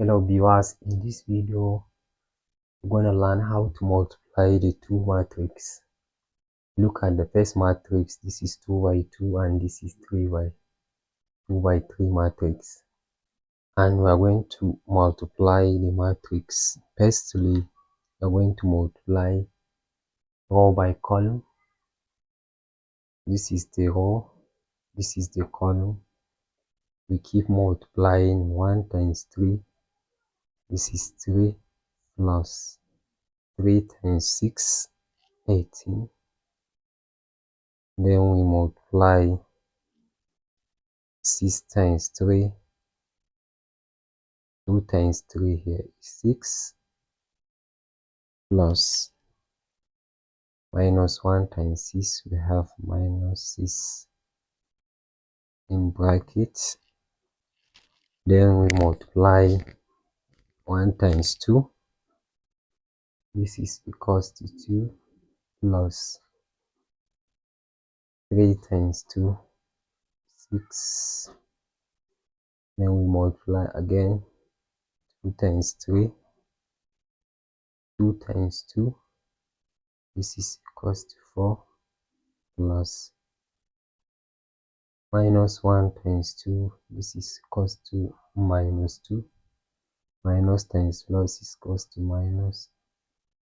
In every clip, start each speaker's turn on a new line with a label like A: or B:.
A: Hello viewers, in this video we're going to learn how to multiply the two matrices. Look at the first matrix. This is 2 by 2 and this is 3 by 2 by 3 matrix, and we are going to multiply the matrix. Firstly, we are going to multiply row by column. This is the row, this is the column. We keep multiplying. 1 times 3, this is 3, plus 3 times 6, 18. Then we multiply 6 times 3, 2 times 3 here is 6, plus minus 1 times 6, we have minus 6 in brackets. Then we multiply 1 times 2, this is equals to 2, plus 3 times 2, 6. Then we multiply again 2 times 3, 2 times 2, this is equals to 4, plus minus 1 times 2, this is equals to minus 2, minus times plus is equals to minus.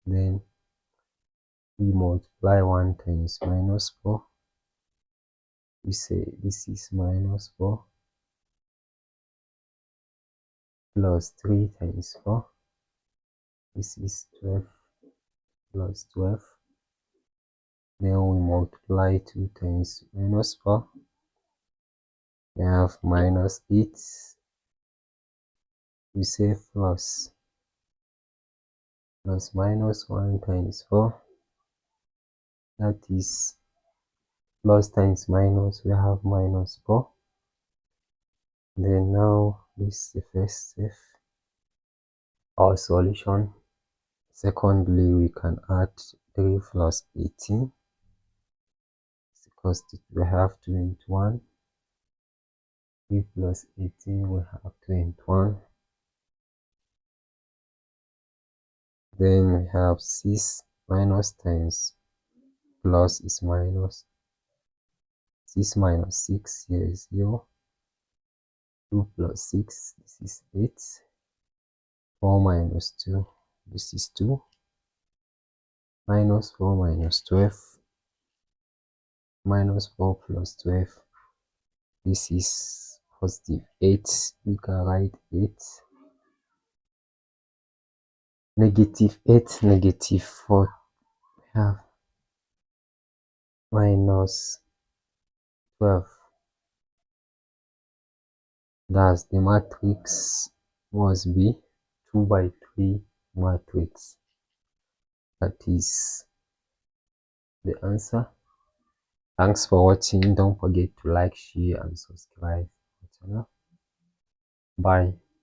A: Then we multiply 1 times minus 4, we say this is minus 4, plus 3 times 4, this is 12, plus 12. Then we multiply 2 times minus 4, we have minus 8, we say plus minus 1 times 4, that is plus times minus, we have minus 4. Then now this is the first step, our solution. Secondly, we can add 3 plus 18 because we have 21. 3 plus 18, we have 21. Then we have 6 minus times plus is minus. 6 minus 6 here is 0. 2 plus 6, this is 8. 4 minus 2, this is 2. Minus 4 minus 12. Minus 4 plus 12, this is positive 8. We can write 8. Negative 8, negative 4, we have minus 12. Thus the matrix must be 2 by 3 matrix. That is the answer. Thanks for watching. Don't forget to like, share and subscribe to the channel. Bye.